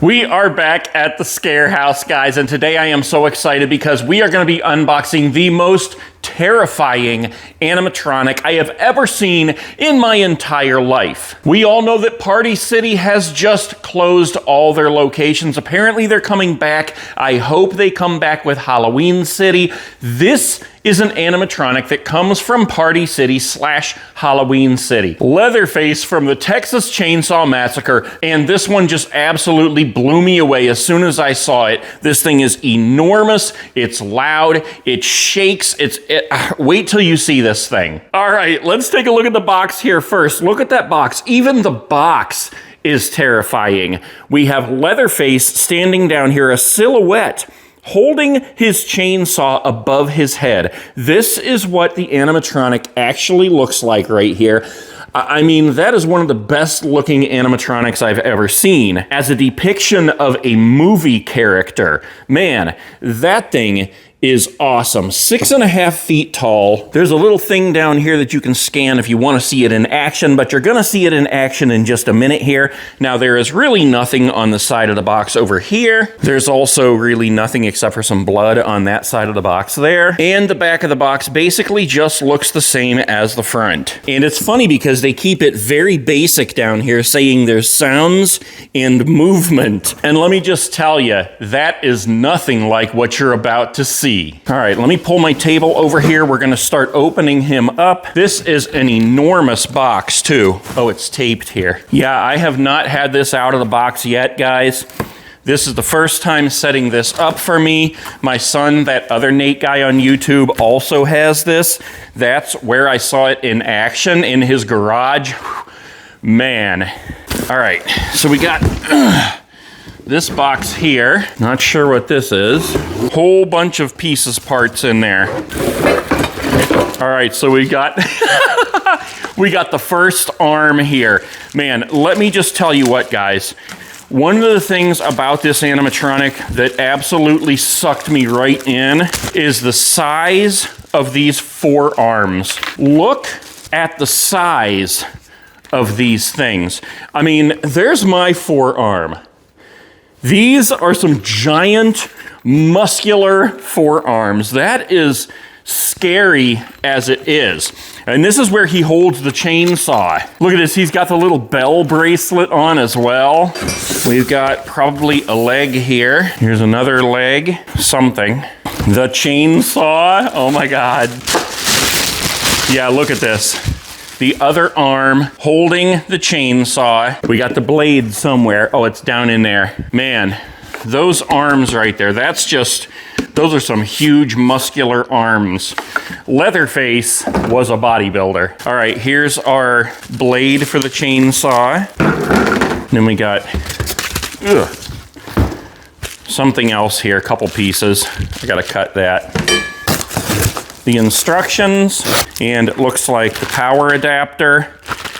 We are back at the Scare House, guys, and today I am so excited because we are going to be unboxing the most terrifying animatronic I have ever seen in my entire life. We all know that Party City has just closed all their locations. Apparently they're coming back. I hope they come back with Halloween City. This is an animatronic that comes from Party City / Halloween City. Leatherface from the Texas Chainsaw Massacre, and this one just absolutely blew me away as soon as I saw it. This thing is enormous, it's loud, it shakes, wait till you see this thing. All right, let's take a look at the box here first. Look at that box. Even the box is terrifying. We have Leatherface standing down here, a silhouette, holding his chainsaw above his head. This is what the animatronic actually looks like right here. I mean, that is one of the best looking animatronics I've ever seen. As a depiction of a movie character, man, that thing is awesome. 6.5 feet tall. There's a little thing down here that you can scan if you want to see it in action, but you're gonna see it in action in just a minute here. Now, there is really nothing on the side of the box over here. There's also really nothing except for some blood on that side of the box there. And the back of the box basically just looks the same as the front. And it's funny because they keep it very basic down here, saying there's sounds and movement. And let me just tell you, that is nothing like what you're about to see. All right, let me pull my table over here. We're gonna start opening him up. This is an enormous box too. Oh, it's taped here. Yeah, I have not had this out of the box yet, guys. This is the first time setting this up for me. My son, that other Nate guy on YouTube, also has this. That's where I saw it in action, in his garage. Man. All right, so we got this box here. Not sure what this is. Whole bunch of pieces, parts in there. All right, so we got we got the first arm here. Man, let me just tell you what, guys. One of the things about this animatronic that absolutely sucked me right in is the size of these forearms. Look at the size of these things. I mean, there's my forearm. These are some giant, muscular forearms. That is scary as it is. And this is where he holds the chainsaw. Look at this, he's got the little bell bracelet on as well. We've got probably a leg here. Here's another leg, something. The chainsaw, oh my God. Yeah, look at this. The other arm holding the chainsaw. We got the blade somewhere. Oh, it's down in there. Man, those arms right there, those are some huge muscular arms. Leatherface was a bodybuilder. All right, here's our blade for the chainsaw. Then we got something else here, a couple pieces. I gotta cut that. The instructions, and it looks like the power adapter.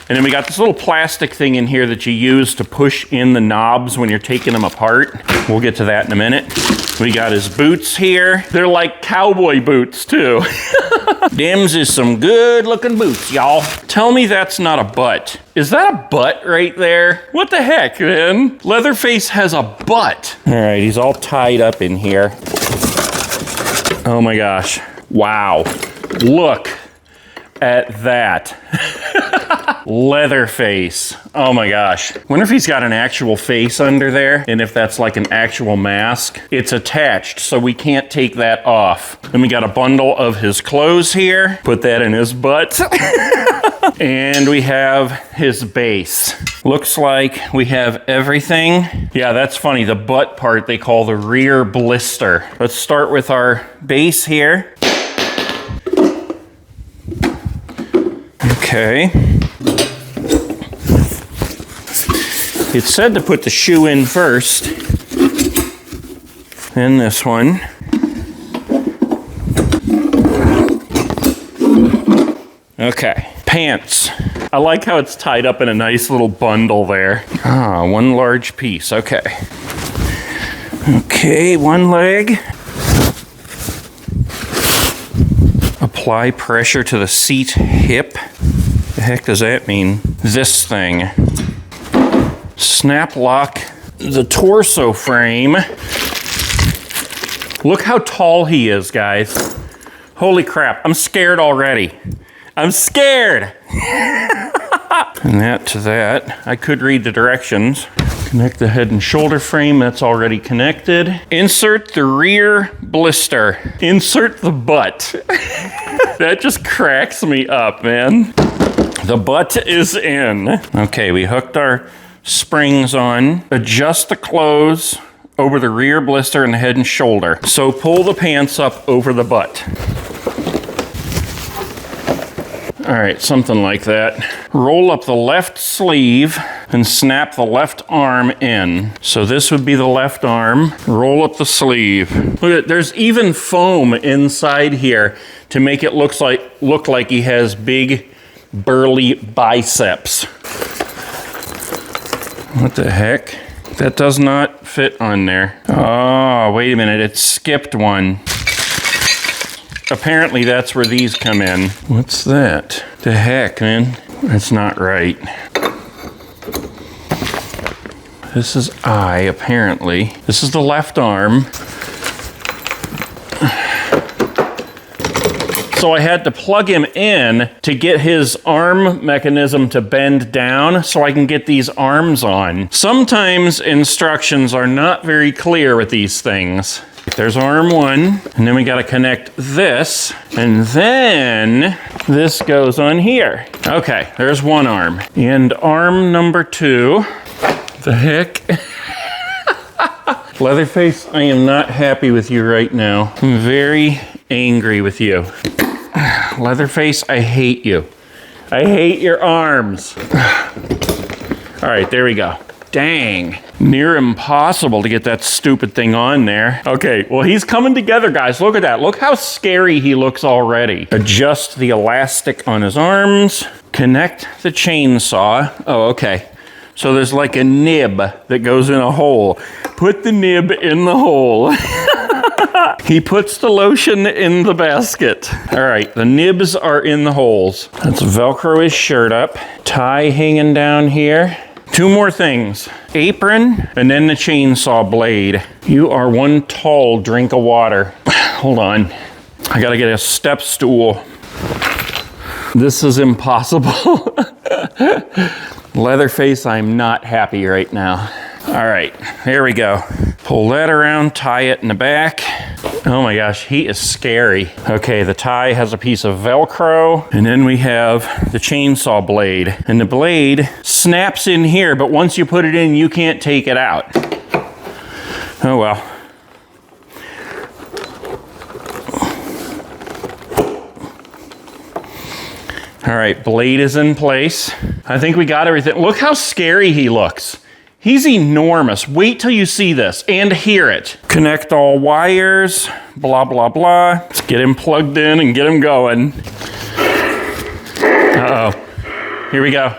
And then we got this little plastic thing in here that you use to push in the knobs when you're taking them apart. We'll get to that in a minute. We got his boots here. They're like cowboy boots too. Them's is some good looking boots, y'all. Tell me that's not a butt. Is that a butt right there? What the heck, man? Leatherface has a butt. All right, he's all tied up in here. Oh my gosh. Wow, look at that. Leatherface, oh my gosh. Wonder if he's got an actual face under there, and if that's like an actual mask. It's attached, so we can't take that off. Then we got a bundle of his clothes here. Put that in his butt. And we have his base. Looks like we have everything. Yeah, that's funny, the butt part they call the rear blister. Let's start with our base here. Okay. It said to put the shoe in first. Then this one. Okay. Pants. I like how it's tied up in a nice little bundle there. Ah, one large piece. Okay. Okay, one leg. Apply pressure to the seat hip. The heck does that mean? This thing. Snap lock the torso frame. Look how tall he is, guys. Holy crap, I'm scared already. I'm scared. And that to that, I could read the directions. Connect the head and shoulder frame, that's already connected. Insert the rear blister. Insert the butt. That just cracks me up, man. The butt is in. Okay, we hooked our springs on. Adjust the clothes over the rear blister and the head and shoulder. So pull the pants up over the butt. All right, something like that. Roll up the left sleeve and snap the left arm in. So this would be the left arm. Roll up the sleeve. Look at, there's even foam inside here to make it look like he has big, burly biceps. What the heck? That does not fit on there. Oh, wait a minute, it skipped one. Apparently that's where these come in. What's that? The heck, man? That's not right. This is I, apparently. This is the left arm. So I had to plug him in to get his arm mechanism to bend down so I can get these arms on. Sometimes instructions are not very clear with these things. There's arm one, and then we gotta connect this, and then this goes on here. Okay, there's one arm. And arm number two, the heck? Leatherface, I am not happy with you right now. I'm very angry with you. Leatherface, I hate you. I hate your arms. All right, there we go. Dang. Near impossible to get that stupid thing on there. Okay, well, he's coming together, guys. Look at that. Look how scary he looks already. Adjust the elastic on his arms. Connect the chainsaw. Oh, okay. So there's like a nib that goes in a hole. Put the nib in the hole. He puts the lotion in the basket. All right, the nibs are in the holes. Let's Velcro his shirt up. Tie hanging down here. Two more things. Apron, and then the chainsaw blade. You are one tall drink of water. Hold on. I gotta get a step stool. This is impossible. Leatherface, I'm not happy right now. All right, here we go. Pull that around, tie it in the back. Oh my gosh, he is scary. Okay, the tie has a piece of Velcro, and then we have the chainsaw blade. And the blade snaps in here, but once you put it in, you can't take it out. Oh well. All right, blade is in place. I think we got everything. Look how scary he looks. He's enormous. Wait till you see this and hear it. Connect all wires, blah, blah, blah. Let's get him plugged in and get him going. Uh-oh. Here we go.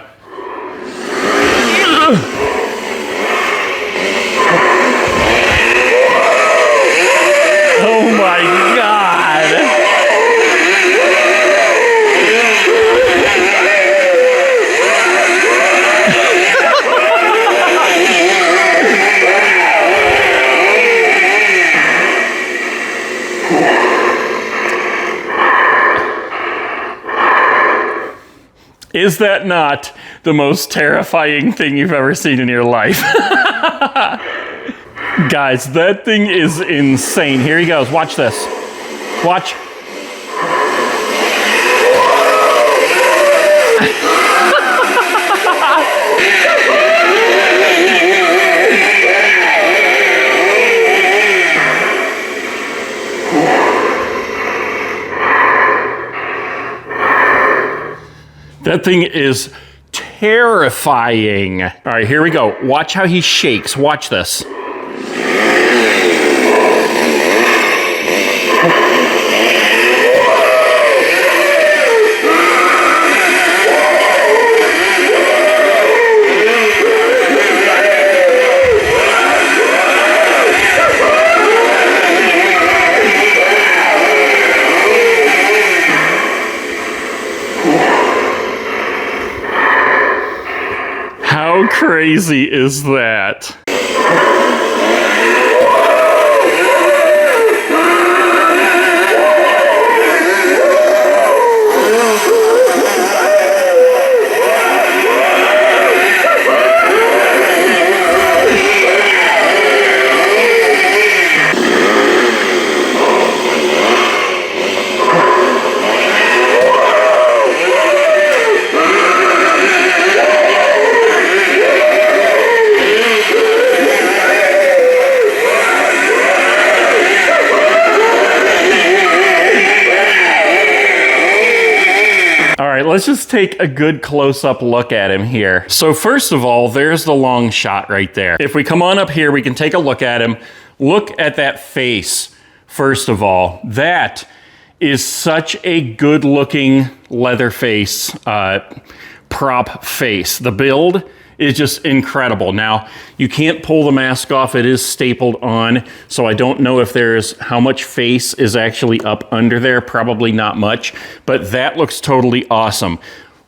Oh my God. Is that not the most terrifying thing you've ever seen in your life? Guys, that thing is insane. Here he goes. Watch this. Watch. That thing is terrifying. All right, here we go. Watch how he shakes. Watch this. How crazy is that? let's just take a good close-up look at him here. So first of all, there's the long shot right there. If we come on up here, we can take a look at him. Look at that face, first of all. That is such a good-looking Leatherface prop face. The build is just incredible. Now, you can't pull the mask off. It is stapled on, so I don't know if there's how much face is actually up under there. Probably not much, but that looks totally awesome.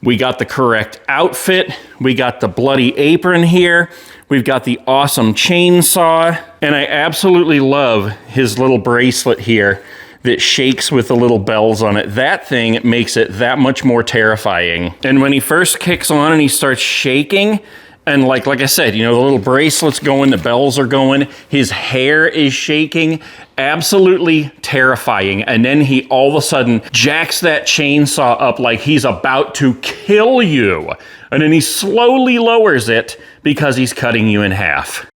We got the correct outfit. We got the bloody apron here. We've got the awesome chainsaw, and I absolutely love his little bracelet here that shakes with the little bells on it. That thing makes it that much more terrifying. And when he first kicks on and he starts shaking, and like I said, you know, the little bracelet's going, the bells are going, his hair is shaking, absolutely terrifying. And then he all of a sudden jacks that chainsaw up like he's about to kill you. And then he slowly lowers it because he's cutting you in half.